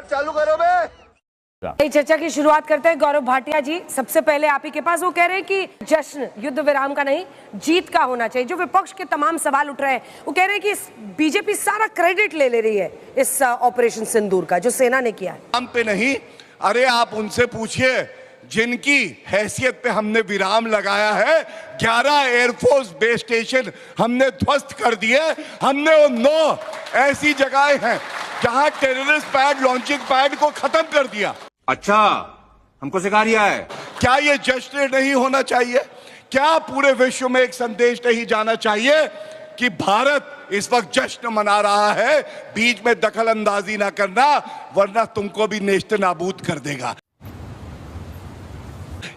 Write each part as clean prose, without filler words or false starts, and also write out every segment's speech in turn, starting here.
चालू करो बे। चर्चा की शुरुआत करते हैं गौरव भाटिया जी, सबसे पहले आप ही के पास। वो कह रहे हैं कि जश्न युद्ध विराम का नहीं, जीत का होना चाहिए। जो विपक्ष के तमाम सवाल उठ रहे हैं, वो कह रहे हैं कि बीजेपी सारा क्रेडिट ले ले रही है इस ऑपरेशन सिंदूर का जो सेना ने किया है। हम पे नहीं, अरे आप उनसे पूछिए जिनकी हैसियत पे हमने विराम लगाया है। 11 एयरफोर्स बेस स्टेशन हमने ध्वस्त कर दिए। हमने वो 9 ऐसी जगहें हैं जहां टेररिस्ट पैड, लॉन्चिंग पैड को खत्म कर दिया। अच्छा, हमको सिखा रिया है। क्या ये जश्न नहीं होना चाहिए? क्या पूरे विश्व में एक संदेश नहीं जाना चाहिए कि भारत इस वक्त जश्न मना रहा है? बीच में दखल अंदाजी ना करना, वरना तुमको भी नेस्त नाबूद कर देगा।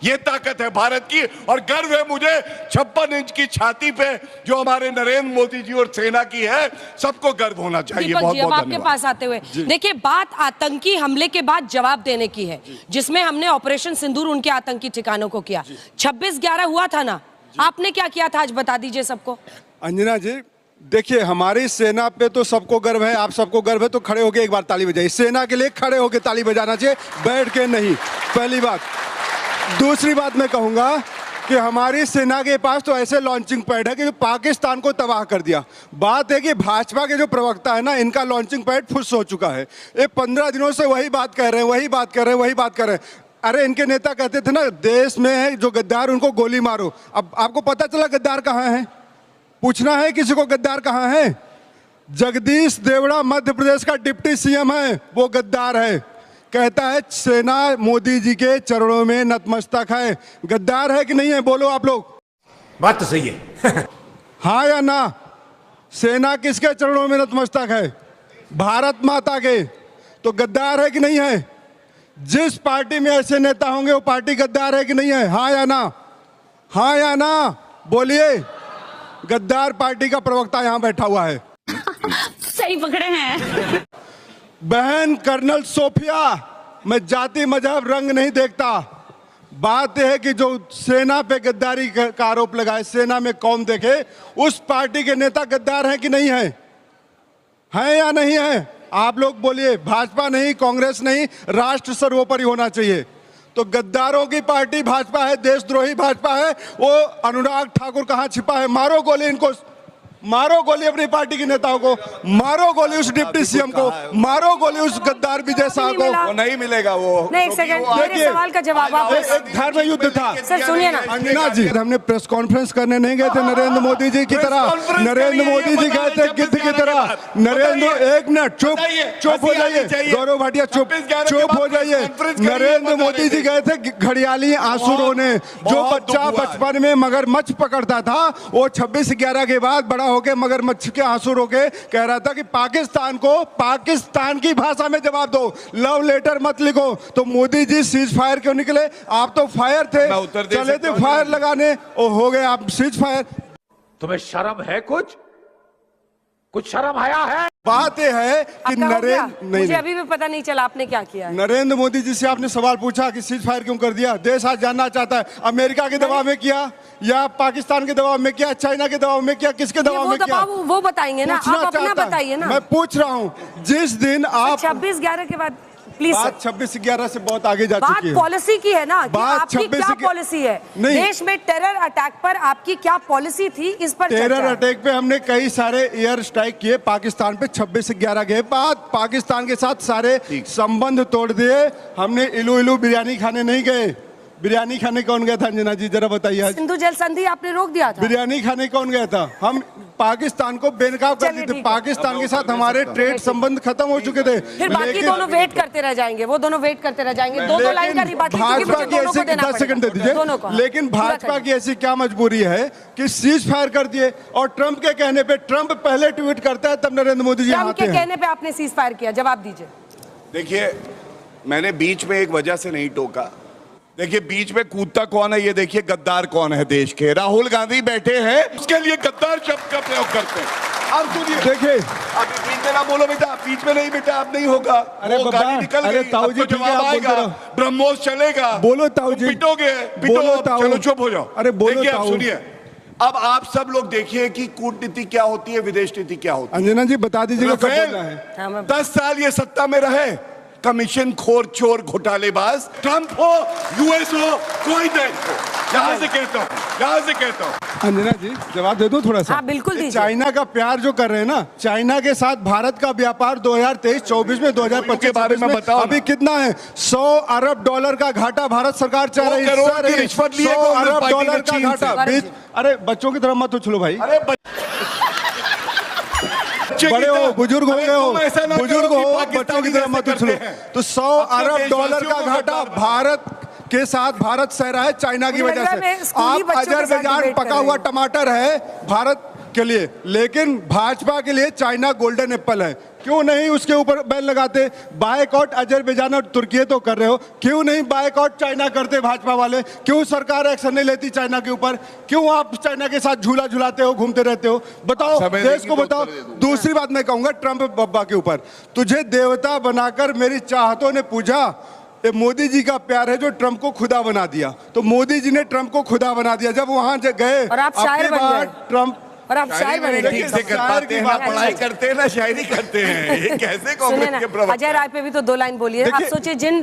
ये ताकत है भारत की, और गर्व है मुझे 56 इंच की छाती पे जो हमारे नरेंद्र मोदी जी और सेना की है। सबको गर्व होना चाहिए। बहुत बहुत आपके पास आते हुए देखिए, बात आतंकी हमले के बाद जवाब देने की है, जिसमें हमने ऑपरेशन सिंदूर उनके आतंकी ठिकानों को किया। 26/11 हुआ था ना, आपने क्या किया था आज बता दीजिए सबको। अंजना जी देखिए, हमारी सेना पे तो सबको गर्व है। आप सबको गर्व है तो खड़े होके एक बार ताली बजाइए। सेना के लिए खड़े होके ताली बजाना चाहिए, बैठ के नहीं। पहली बात। दूसरी बात मैं कहूंगा कि हमारी सेना के पास तो ऐसे लॉन्चिंग पैड है कि पाकिस्तान को तबाह कर दिया। बात है कि भाजपा के जो प्रवक्ता है ना, इनका लॉन्चिंग पैड फुस हो चुका है। ये 15 दिनों से वही बात कर रहे हैं, वही बात कर रहे हैं, वही बात कर रहे हैं। अरे इनके नेता कहते थे ना, देश में है जो गद्दार उनको गोली मारो। अब आपको पता चला गद्दार कहाँ है? पूछना है किसी को गद्दार कहाँ है? जगदीश देवड़ा मध्य प्रदेश का डिप्टी सीएम है, वो गद्दार है। कहता है सेना मोदी जी के चरणों में नतमस्तक है। गद्दार है कि नहीं है? बोलो आप लोग। बात तो सही है। हाँ या ना? सेना किसके चरणों में नतमस्तक है? भारत माता के। तो गद्दार है कि नहीं है? जिस पार्टी में ऐसे नेता होंगे वो पार्टी गद्दार है कि नहीं है? हाँ या ना? हाँ या ना? बोलिए। गद्दार पार्टी का प्रवक्ता यहाँ बैठा हुआ है। सही पकड़े हैं। बहन कर्नल सोफिया, मैं जाति मजहब रंग नहीं देखता। बात यह है कि जो सेना पे गद्दारी का आरोप लगाए, सेना में कौन देखे, उस पार्टी के नेता गद्दार हैं कि नहीं है? हैं या नहीं है? आप लोग बोलिए। भाजपा नहीं, कांग्रेस नहीं, राष्ट्र सर्वोपरि होना चाहिए। तो गद्दारों की पार्टी भाजपा है, देशद्रोही भाजपा है। वो अनुराग ठाकुर कहाँ छिपा है? मारो गोली इनको, मारो गोली अपनी पार्टी के नेताओं को, मारो गोली उस डिप्टी सीएम को, मारो गोली उस गद्दार विजय शाह को। वो नहीं मिलेगा। वो नहीं, एक सेकंड, मेरे सवाल का जवाब आप। एक धर्म युद्ध था। सर सुनिए ना अंजना जी, हमने प्रेस कॉन्फ्रेंस करने नहीं गए थे नरेंद्र मोदी जी की तरह। नरेंद्र मोदी जी गए थे गिद्ध की तरह। नरेंद्र, एक मिनट, चुप हो जाइए। गौरव भाटिया चुप हो जाइए। नरेंद्र मोदी जी गए थे घड़ियाली आंसू रोने। जो बच्चा बचपन में मगरमच्छ पकड़ता था, वो 26/11 के बाद बड़ा होके मगरमच्छ के आंसू रोके कह रहा था कि पाकिस्तान को पाकिस्तान की भाषा में जवाब दो, लव लेटर मत लिखो। तो मोदी जी सीज फायर क्यों निकले? आप तो फायर थे, चले थे फायर लगाने, और हो गए आप सीज फायर। तुम्हें शर्म है? कुछ शर्म आया है? बात यह है कि नरेंद्र, मुझे अभी भी पता नहीं चला आपने क्या किया है। नरेंद्र मोदी जी से आपने सवाल पूछा कि सीज फायर क्यों कर दिया? देश आज जानना चाहता है। अमेरिका के दबाव में किया या पाकिस्तान के दबाव में किया, चाइना के दबाव में किया, किसके दबाव में किया? वो बताएंगे ना, आप अपना बताइए ना। मैं पूछ रहा हूँ, जिस दिन आप 26/11 के बाद प्लीज। बात 26/11 से बहुत आगे जा चुकी है। बात पॉलिसी की है ना, कि बात आपकी क्या पॉलिसी है? देश में टेरर अटैक पर आपकी क्या पॉलिसी थी, इस पर टेरर अटैक पे हमने कई सारे एयर स्ट्राइक किए पाकिस्तान पे। 26/11 के बाद पाकिस्तान के साथ सारे संबंध तोड़ दिए। हमने इलू बिरयानी खाने नहीं गए। बिरयानी खाने कौन गया था अंजना जी, जरा बताइए। सिंधु जल संधि आपने रोक दिया था। बिरयानी खाने कौन गया था? हम पाकिस्तान को बेनकाब कर दिए थे। पाकिस्तान के साथ हमारे ट्रेड संबंध खत्म हो चुके थे। फिर बाकी दोनों वेट करते रह जाएंगे, वो दोनों वेट करते रह जाएंगे। दो लाइन का रिबात भाजपा की ऐसी 10 सेकंड दे दीजिए। लेकिन भाजपा की ऐसी क्या मजबूरी है कि सीज फायर कर दिए, और ट्रंप के कहने पे, ट्रंप पहले ट्वीट करता है तब नरेंद्र मोदी जी आते हैं। कहने पे आपने सीज फायर किया, जवाब दीजिए। देखिए, मैंने बीच में एक वजह से नहीं टोका। देखिए, बीच में कूदता कौन है ये देखिए, गद्दार कौन है देश के? राहुल गांधी बैठे हैं, उसके लिए गद्दार शब्द का प्रयोग करते हैं। अब सुनिए, देखिए, अभी बीच में ना बोलो बेटा, बीच में नहीं बेटा, अब नहीं होगा। अरे गाड़ी निकल गई, ताऊ जी, जवाब आएगा, ब्रह्मोस चलेगा। बोलो ताऊ जी, पिटोगे, चलो चुप हो जाओ। अरे बोलो ताऊ, सुनिए। अब आप सब लोग देखिए कि कूटनीति क्या होती है, विदेश नीति क्या होती है। अंजना जी बता दीजिएगा कब बोलना है। 10 साल ये सत्ता में रहे, कमीशन खोर चोर घोटालेबाज, ट्रंप हो, यूएस हो, कोई देश हो, यहां से कहता हूं अंजना जी जवाब दे दो थोड़ा सा। हाँ, बिल्कुल दीजिए। चाइना का प्यार जो कर रहे हैं ना, चाइना के साथ भारत का व्यापार 2023-24 में 2025 के बारे में बताओ ना। अभी कितना है? 100 अरब डॉलर का घाटा भारत सरकार चाह रही है। 100 करोड़ की रिश्वत लिए 100 कांग्रेस अरब पार्टी ने डॉलर का चीन से। घाटा बीच। अरे बच्चों की तरफ मत उछलो भाई, अरे बड़े हो, बुजुर्ग हो गए हो, बुजुर्ग हो, पाकिस्तानी बच्चों की तरफ मत जैसे उछलो। करते हैं। तो 100 अरब डॉलर का घाटा भारत के साथ भारत सह रहा है चाइना की मुझे लग वजह रहा है मैं से। स्कूली आप बच्चों के साथ अजरबैजान डिबेट कर पका रही हुआ हूं। टमाटर है भारत के लिए, लेकिन भाजपा के लिए चाइना गोल्डन एप्पल है। क्यों नहीं उसके ऊपर बैन लगाते? बायकॉट अजरबैजान और तुर्की तो कर रहे हो, क्यों नहीं बायकॉट चाइना करते भाजपा वाले? क्यों सरकार एक्शन नहीं लेती चाइना के ऊपर? क्यों आप चाइना के साथ झूला झुलाते हो, घूमते रहते हो? बताओ, समय देश देगी को तो बताओ। उत्तर दे दूंगा। दूसरी बात मैं कहूंगा ट्रंप बब्बा के ऊपर, तुझे देवता बनाकर मेरी चाहतों ने पूजा। ये मोदी जी का प्यार है जो ट्रंप को खुदा बना दिया। तो मोदी जी ने ट्रंप को खुदा बना दिया। जब वहां गए और आप शायर अपनी बन बार गए। ट्रंप और आप शायर बने थे। ठीक से कर पाते हैं ना, पढ़ाई करते हैं ना, शायरी करते हैं। ये कैसे सुनिए कांग्रेस ना, के प्रवक्ता? अजय राय पे भी तो 2 लाइन बोलिए। आप देखिए- सोचिए जिन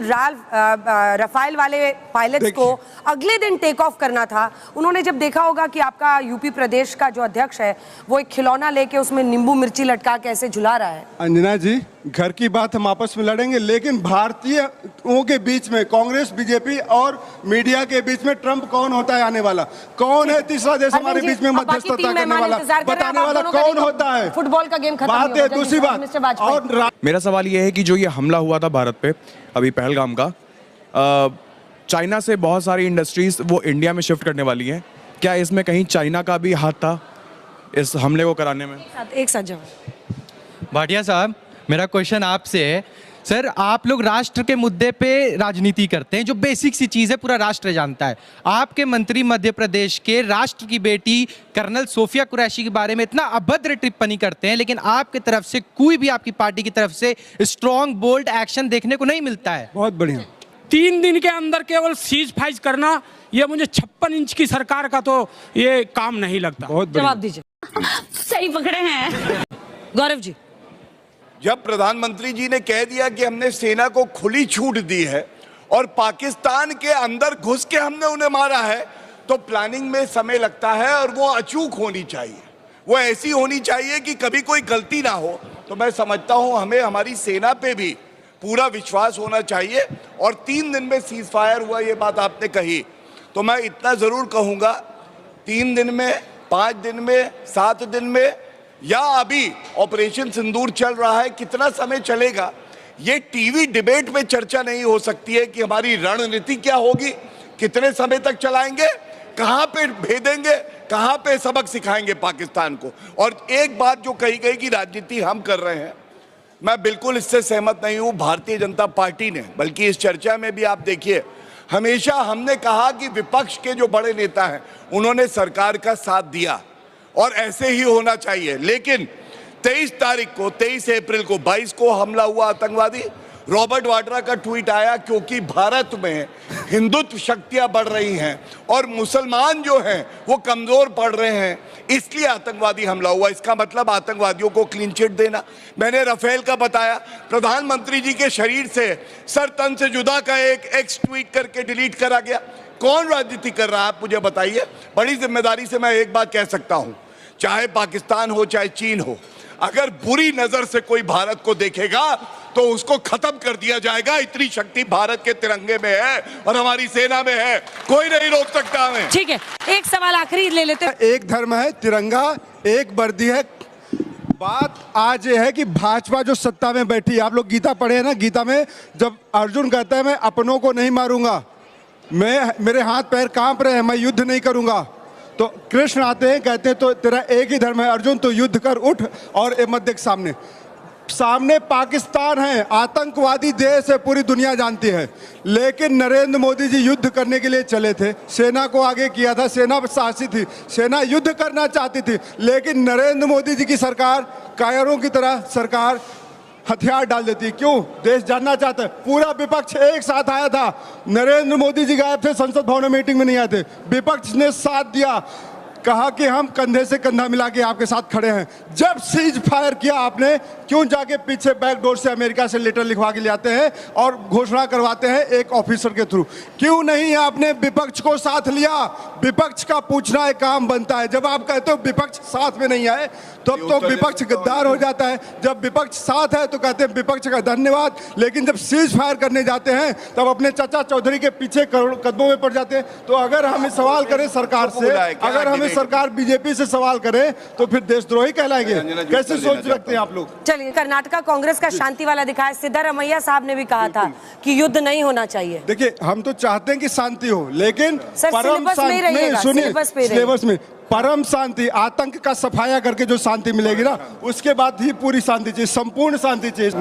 रफाल वाले पायलट्स को अगले दिन टेक ऑफ करना था, उन्होंने जब देखा होगा कि आपका यूपी प्रदेश का जो अध्यक्ष है वो एक खिलौना लेके उसमें नींबू मिर्ची लटका के ऐसे झुला रहा है। अंजना जी, घर की बात हम आपस में लड़ेंगे, लेकिन भारतीयों के बीच में कांग्रेस, बीजेपी और मीडिया के बीच में ट्रंप कौन होता है आने वाला? कौन है तीसरा देश हमारे बीच में मध्यस्थता करने वाला, बताने वाला कौन होता है? फुटबॉल का गेम खत्म बात है दूसरी बात। मिस्टर वाजपेयी। और मेरा सवाल ये है कि जो ये हमला हुआ था भारत पे अभी पहलगाम का, चाइना से बहुत सारी इंडस्ट्रीज वो इंडिया में शिफ्ट करने वाली हैं। क्या इसमें कहीं चाइना का भी हाथ था इस हमले को कराने में? एक साथ जवाब। भाटिया साहब, मेरा क्वेश्चन आपसे है। सर, आप लोग राष्ट्र के मुद्दे पे राजनीति करते हैं, जो बेसिक सी चीज़ है पूरा राष्ट्र जानता है। आपके मंत्री मध्य प्रदेश के राष्ट्र की बेटी कर्नल सोफिया कुरैशी के बारे में इतना अभद्र टिप्पणी करते हैं, लेकिन आपकी तरफ से कोई भी, आपकी पार्टी की तरफ से स्ट्रॉन्ग बोल्ड एक्शन देखने को नहीं मिलता है। बहुत बढ़िया। 3 दिन के अंदर केवल सीज फाइज करना, ये मुझे 56 इंच की सरकार का तो ये काम नहीं लगता। बहुत बढ़िया। जवाब दीजिए। सही पकड़े हैं। गौरव जी। जब प्रधानमंत्री जी ने कह दिया कि हमने सेना को खुली छूट दी है और पाकिस्तान के अंदर घुस के हमने उन्हें मारा है, तो प्लानिंग में समय लगता है और वो अचूक होनी चाहिए, वो ऐसी होनी चाहिए कि कभी कोई गलती ना हो। तो मैं समझता हूं हमें हमारी सेना पे भी पूरा विश्वास होना चाहिए। और 3 दिन में सीज फायर हुआ, ये बात आपने कही, तो मैं इतना जरूर कहूंगा, 3 दिन में, 5 दिन में, 7 दिन में, या अभी ऑपरेशन सिंदूर चल रहा है, कितना समय चलेगा, ये टीवी डिबेट में चर्चा नहीं हो सकती है कि हमारी रणनीति क्या होगी, कितने समय तक चलाएंगे, कहां पे भेदेंगे, कहां पे सबक सिखाएंगे पाकिस्तान को। और एक बात जो कही गई कि राजनीति हम कर रहे हैं, मैं बिल्कुल इससे सहमत नहीं हूं। भारतीय जनता पार्टी ने, बल्कि इस चर्चा में भी आप देखिए, हमेशा हमने कहा कि विपक्ष के जो बड़े नेता हैं उन्होंने सरकार का साथ दिया और ऐसे ही होना चाहिए। लेकिन 23 अप्रैल को 22 को हमला हुआ आतंकवादी, रॉबर्ट वाड्रा का ट्वीट आया, क्योंकि भारत में हिंदुत्व शक्तियां बढ़ रही हैं और मुसलमान जो हैं वो कमजोर पड़ रहे हैं, इसलिए आतंकवादी हमला हुआ। इसका मतलब आतंकवादियों को क्लीन चिट देना। मैंने राफेल का बताया, प्रधानमंत्री जी के शरीर से सर तन से जुदा का एक एक्स ट्वीट करके डिलीट करा गया। कौन राजनीति कर रहा है, आप मुझे बताइए। बड़ी जिम्मेदारी से मैं एक बात कह सकता हूं, चाहे पाकिस्तान हो चाहे चीन हो, अगर बुरी नजर से कोई भारत को देखेगा तो उसको खत्म कर दिया जाएगा। इतनी शक्ति भारत के तिरंगे में है और हमारी सेना में है, कोई नहीं रोक सकता हमें। ठीक है, एक सवाल आखिरी ले लेते हैं। एक धर्म है, तिरंगा एक वर्दी है। बात आज ये है कि भाजपा जो सत्ता में बैठी, आप लोग गीता पढ़े हैं ना, गीता में जब अर्जुन कहता है मैं अपनों को नहीं मारूंगा, मेरे हाथ पैर कांप रहे हैं, मैं युद्ध नहीं करूंगा, तो कृष्ण आते हैं, कहते हैं तो तेरा एक ही धर्म है अर्जुन, तो युद्ध कर, उठ और ए मत देख सामने। सामने पाकिस्तान है, आतंकवादी देश है, पूरी दुनिया जानती है। लेकिन नरेंद्र मोदी जी युद्ध करने के लिए चले थे, सेना को आगे किया था, सेना साहसी थी, सेना युद्ध करना चाहती थी, लेकिन नरेंद्र मोदी जी की सरकार कायरों की तरह सरकार हथियार डाल देती है। क्यों? देश जानना चाहता है। पूरा विपक्ष एक साथ आया था, नरेंद्र मोदी जी गायब थे, संसद भवन में मीटिंग में नहीं आए थे, विपक्ष ने साथ दिया। कहा कि हम कंधे से कंधा मिला के आपके साथ खड़े हैं। जब सीज फायर किया आपने, क्यों जाके पीछे बैकडोर से अमेरिका से लेटर लिखवा के ले आते हैं और घोषणा करवाते हैं एक ऑफिसर के थ्रू? क्यों नहीं आपने विपक्ष को साथ लिया? विपक्ष का पूछना एक काम बनता है। जब आप कहते हो विपक्ष साथ में नहीं आए तब तो विपक्ष गद्दार हो जाता है। जब विपक्ष साथ है तो कहते हैं विपक्ष का धन्यवाद, लेकिन जब सीज फायर करने जाते हैं तब अपने चाचा चौधरी के पीछे कदमों में पड़ जाते हैं। तो अगर हम सवाल करें सरकार से, अगर हमें सरकार बीजेपी से सवाल करे तो फिर देशद्रोही कहलाएंगे? कैसे सोच रखते हैं आप लोग? चलिए, कर्नाटका कांग्रेस का शांति वाला दिखाया। सिद्धारमैया साहब ने भी कहा था कि युद्ध नहीं होना चाहिए। देखिए, हम तो चाहते हैं कि शांति हो, लेकिन सर, परम सिलेबस में ही शांति, रहिएगा, सुनिए, सिलेबस पे सिलेबस में परम शांति, आतंक का सफाया करके जो शांति मिलेगी ना, उसके बाद ही पूरी शांति चाहिए, संपूर्ण शांति चाहिए।